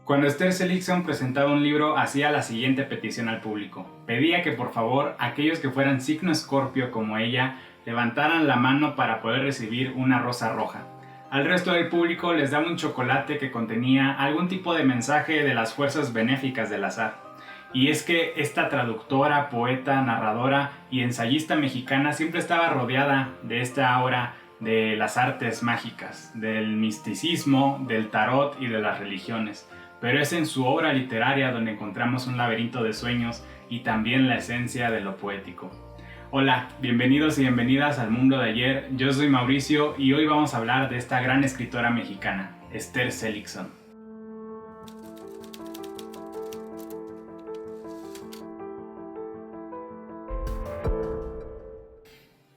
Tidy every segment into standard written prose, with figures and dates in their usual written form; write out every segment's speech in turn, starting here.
Cuando Esther Seligson presentaba un libro, hacía la siguiente petición al público. Pedía que por favor aquellos que fueran signo Escorpio como ella levantaran la mano para poder recibir una rosa roja. Al resto del público les daba un chocolate que contenía algún tipo de mensaje de las fuerzas benéficas del azar. Y es que esta traductora, poeta, narradora y ensayista mexicana siempre estaba rodeada de esta aura de las artes mágicas, del misticismo, del tarot y de las religiones. Pero es en su obra literaria donde encontramos un laberinto de sueños y también la esencia de lo poético. Hola, bienvenidos y bienvenidas al mundo de ayer. Yo soy Mauricio y hoy vamos a hablar de esta gran escritora mexicana, Esther Seligson.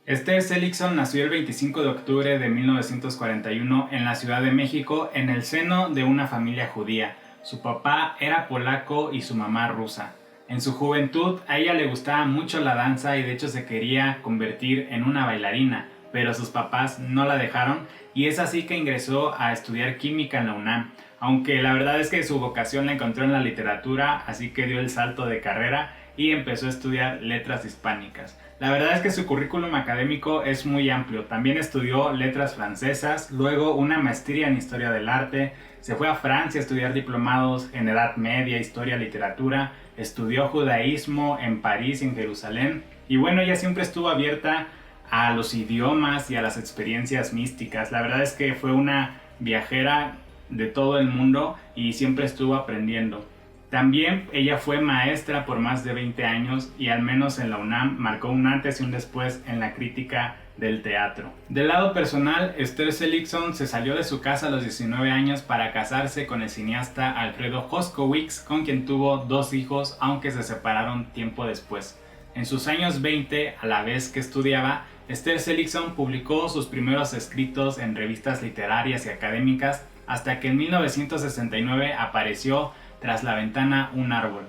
Esther Seligson nació el 25 de octubre de 1941 en la Ciudad de México en el seno de una familia judía. Su papá era polaco y su mamá rusa. En su juventud a ella le gustaba mucho la danza y de hecho se quería convertir en una bailarina, pero sus papás no la dejaron y es así que ingresó a estudiar química en la UNAM, aunque la verdad es que su vocación la encontró en la literatura, así que dio el salto de carrera y empezó a estudiar letras hispánicas. La verdad es que su currículum académico es muy amplio. También estudió letras francesas, luego una maestría en historia del arte, se fue a Francia a estudiar diplomados en Edad Media, historia, literatura, estudió judaísmo en París y en Jerusalén. Y bueno, ella siempre estuvo abierta a los idiomas y a las experiencias místicas. La verdad es que fue una viajera de todo el mundo y siempre estuvo aprendiendo. También ella fue maestra por más de 20 años y al menos en la UNAM marcó un antes y un después en la crítica del teatro. Del lado personal, Esther Seligson se salió de su casa a los 19 años para casarse con el cineasta Alfredo Hoskowitz, con quien tuvo 2 hijos, aunque se separaron tiempo después. En sus años 20, a la vez que estudiaba, Esther Seligson publicó sus primeros escritos en revistas literarias y académicas hasta que en 1969 apareció Tras la ventana un árbol,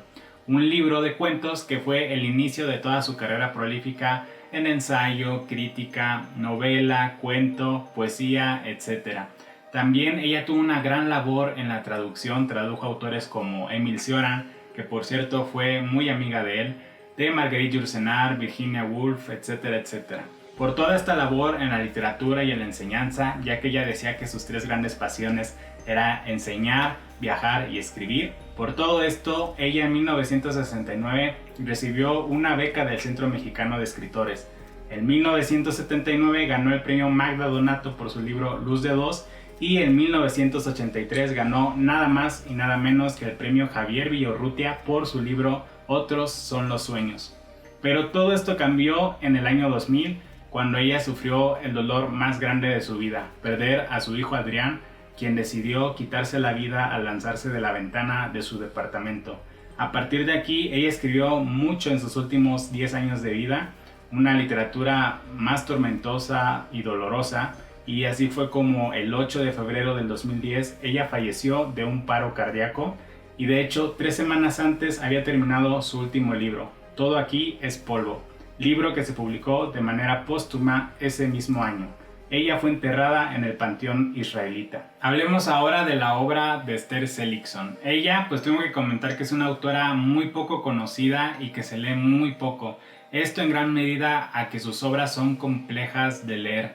un libro de cuentos que fue el inicio de toda su carrera prolífica en ensayo, crítica, novela, cuento, poesía, etc. También ella tuvo una gran labor en la traducción, tradujo autores como Émile Cioran, que por cierto fue muy amiga de él, de Marguerite Yourcenar, Virginia Woolf, etcétera, etcétera. Por toda esta labor en la literatura y en la enseñanza, ya que ella decía que sus 3 grandes pasiones era enseñar, viajar y escribir. Por todo esto, ella en 1969 recibió una beca del Centro Mexicano de Escritores. En 1979 ganó el premio Magda Donato por su libro Luz de Dos y en 1983 ganó nada más y nada menos que el premio Javier Villaurrutia por su libro Otros son los sueños. Pero todo esto cambió en el año 2000 cuando ella sufrió el dolor más grande de su vida, perder a su hijo Adrián, quien decidió quitarse la vida al lanzarse de la ventana de su departamento. A partir de aquí, ella escribió mucho en sus últimos 10 años de vida, una literatura más tormentosa y dolorosa, y así fue como el 8 de febrero del 2010 ella falleció de un paro cardíaco, y de hecho 3 semanas antes había terminado su último libro, Todo aquí es polvo, libro que se publicó de manera póstuma ese mismo año. Ella fue enterrada en el panteón israelita. Hablemos ahora de la obra de Esther Seligson. Ella, pues tengo que comentar que es una autora muy poco conocida y que se lee muy poco. Esto en gran medida a que sus obras son complejas de leer.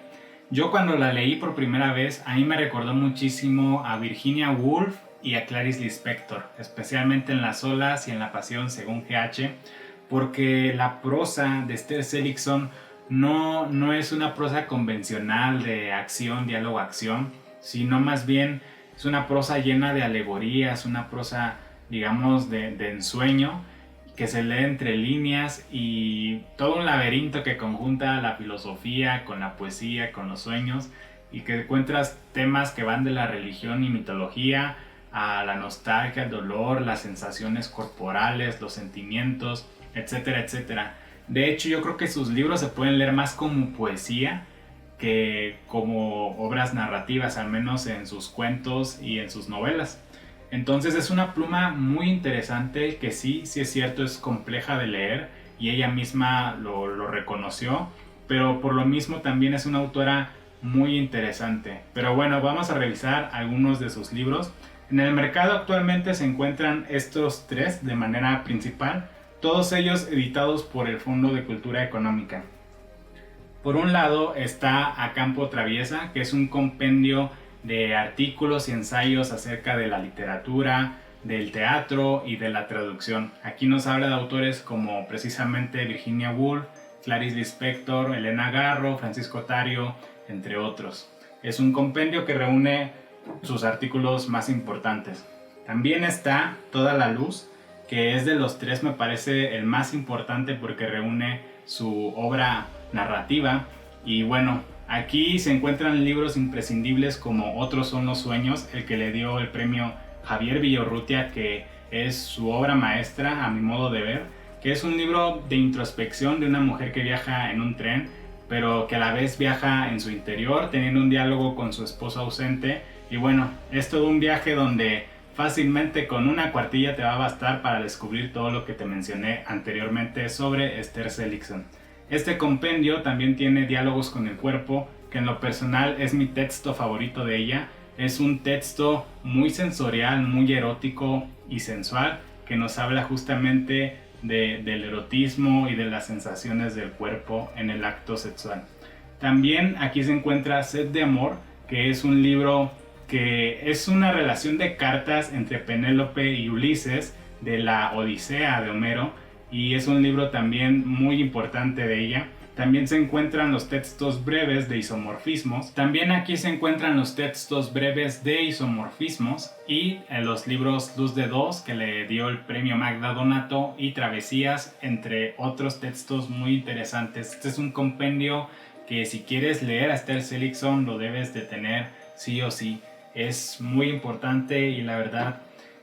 Yo cuando la leí por primera vez, a mí me recordó muchísimo a Virginia Woolf y a Clarice Lispector, especialmente en Las olas y en La pasión según G.H., porque la prosa de Esther Seligson no es una prosa convencional de acción, diálogo, acción, sino más bien es una prosa llena de alegorías, una prosa, digamos, de ensueño, que se lee entre líneas y todo un laberinto que conjunta la filosofía con la poesía, con los sueños, y que encuentras temas que van de la religión y mitología a la nostalgia, el dolor, las sensaciones corporales, los sentimientos, etcétera, etcétera. De hecho, yo creo que sus libros se pueden leer más como poesía que como obras narrativas, al menos en sus cuentos y en sus novelas. Entonces es una pluma muy interesante que sí es cierto, es compleja de leer y ella misma lo reconoció, pero por lo mismo también es una autora muy interesante. Pero bueno, vamos a revisar algunos de sus libros. En el mercado actualmente se encuentran estos tres de manera principal, todos ellos editados por el Fondo de Cultura Económica. Por un lado está A Campo Traviesa, que es un compendio de artículos y ensayos acerca de la literatura, del teatro y de la traducción. Aquí nos habla de autores como precisamente Virginia Woolf, Clarice Lispector, Elena Garro, Francisco Tario, entre otros. Es un compendio que reúne sus artículos más importantes. También está Toda la Luz, que es de los tres me parece el más importante porque reúne su obra narrativa. Y bueno, aquí se encuentran libros imprescindibles como Otros son los sueños, el que le dio el premio Javier Villaurrutia, que es su obra maestra a mi modo de ver, que es un libro de introspección de una mujer que viaja en un tren, pero que a la vez viaja en su interior, teniendo un diálogo con su esposo ausente. Y bueno, es todo un viaje donde fácilmente con una cuartilla te va a bastar para descubrir todo lo que te mencioné anteriormente sobre Esther Seligson. Este compendio también tiene Diálogos con el cuerpo, que en lo personal es mi texto favorito de ella. Es un texto muy sensorial, muy erótico y sensual, que nos habla justamente del erotismo y de las sensaciones del cuerpo en el acto sexual. También aquí se encuentra Sed de Amor, que es un libro que es una relación de cartas entre Penélope y Ulises de la Odisea de Homero, y es un libro también muy importante de ella. También se encuentran los textos breves de isomorfismos. También aquí se encuentran los textos breves de isomorfismos y los libros Luz de Dos, que le dio el premio Magda Donato, y Travesías, entre otros textos muy interesantes. Este es un compendio que si quieres leer a Esther Seligson lo debes de tener sí o sí. Es muy importante y la verdad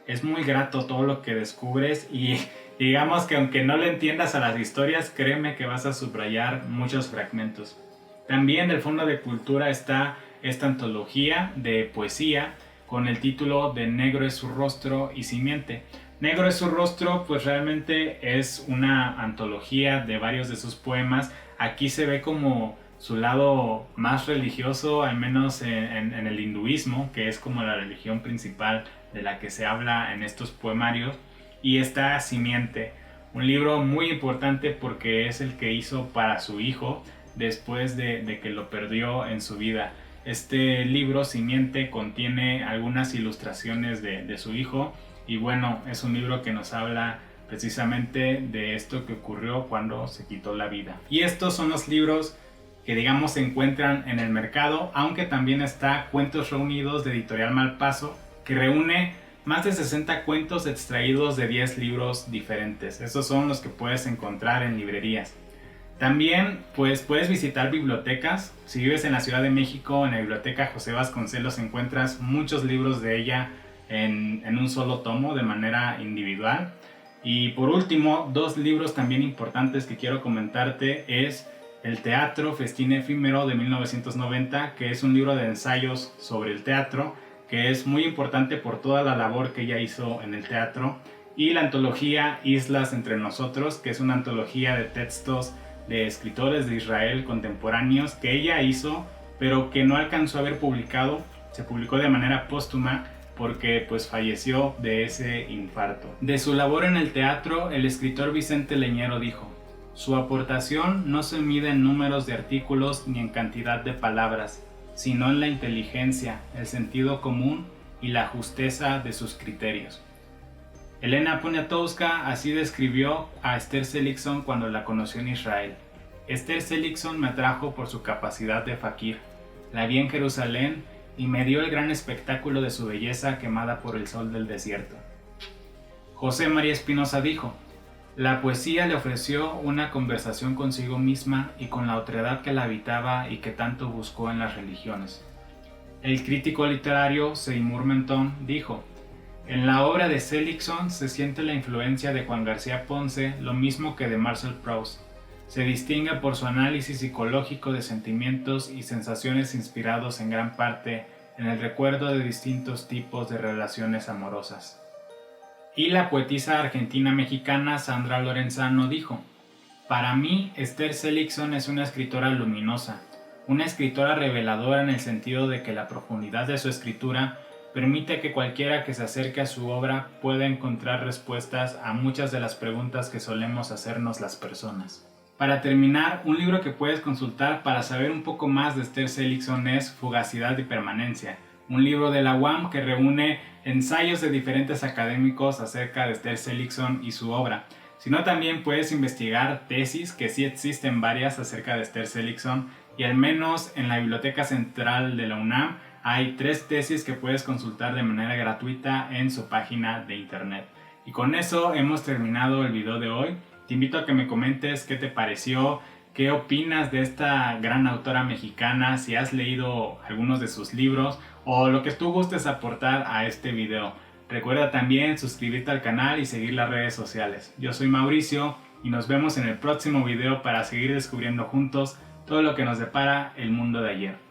es muy grato todo lo que descubres, y digamos que aunque no le entiendas a las historias, créeme que vas a subrayar muchos fragmentos. También del Fondo de Cultura está esta antología de poesía con el título de Negro es su rostro y simiente. Negro es su rostro, pues realmente es una antología de varios de sus poemas. Aquí se ve como su lado más religioso, al menos en el hinduismo, que es como la religión principal de la que se habla en estos poemarios. Y está Simiente, un libro muy importante porque es el que hizo para su hijo después de que lo perdió en su vida. Este libro, Simiente, contiene algunas ilustraciones de su hijo, y bueno, es un libro que nos habla precisamente de esto que ocurrió cuando se quitó la vida. Y estos son los libros que digamos se encuentran en el mercado, aunque también está Cuentos Reunidos de Editorial Malpaso, que reúne más de 60 cuentos extraídos de 10 libros diferentes. Esos son los que puedes encontrar en librerías. También pues puedes visitar bibliotecas. Si vives en la Ciudad de México, en la Biblioteca José Vasconcelos encuentras muchos libros de ella en un solo tomo de manera individual. Y por último, dos libros también importantes que quiero comentarte es El Teatro, Festín Efímero de 1990, que es un libro de ensayos sobre el teatro, que es muy importante por toda la labor que ella hizo en el teatro, y la antología Islas entre nosotros, que es una antología de textos de escritores de Israel contemporáneos que ella hizo, pero que no alcanzó a ver publicado. Se publicó de manera póstuma porque pues falleció de ese infarto. De su labor en el teatro, el escritor Vicente Leñero dijo: su aportación no se mide en números de artículos ni en cantidad de palabras, sino en la inteligencia, el sentido común y la justeza de sus criterios. Elena Poniatowska así describió a Esther Seligson cuando la conoció en Israel. Esther Seligson me atrajo por su capacidad de fakir. La vi en Jerusalén y me dio el gran espectáculo de su belleza quemada por el sol del desierto. José María Espinosa dijo: la poesía le ofreció una conversación consigo misma y con la otredad que la habitaba y que tanto buscó en las religiones. El crítico literario Seymour Mentón dijo: en la obra de Seligson se siente la influencia de Juan García Ponce, lo mismo que de Marcel Proust. Se distingue por su análisis psicológico de sentimientos y sensaciones inspirados en gran parte en el recuerdo de distintos tipos de relaciones amorosas. Y la poetisa argentina-mexicana Sandra Lorenzano dijo: para mí, Esther Seligson es una escritora luminosa, una escritora reveladora en el sentido de que la profundidad de su escritura permite que cualquiera que se acerque a su obra pueda encontrar respuestas a muchas de las preguntas que solemos hacernos las personas. Para terminar, un libro que puedes consultar para saber un poco más de Esther Seligson es Fugacidad y Permanencia, un libro de la UAM que reúne ensayos de diferentes académicos acerca de Esther Seligson y su obra. Sino también puedes investigar tesis, que sí existen varias acerca de Esther Seligson, y al menos en la Biblioteca Central de la UNAM hay 3 tesis que puedes consultar de manera gratuita en su página de internet. Y con eso hemos terminado el video de hoy. Te invito a que me comentes qué te pareció, qué opinas de esta gran autora mexicana, si has leído algunos de sus libros o lo que tú gustes aportar a este video. Recuerda también suscribirte al canal y seguir las redes sociales. Yo soy Mauricio y nos vemos en el próximo video para seguir descubriendo juntos todo lo que nos depara el mundo de ayer.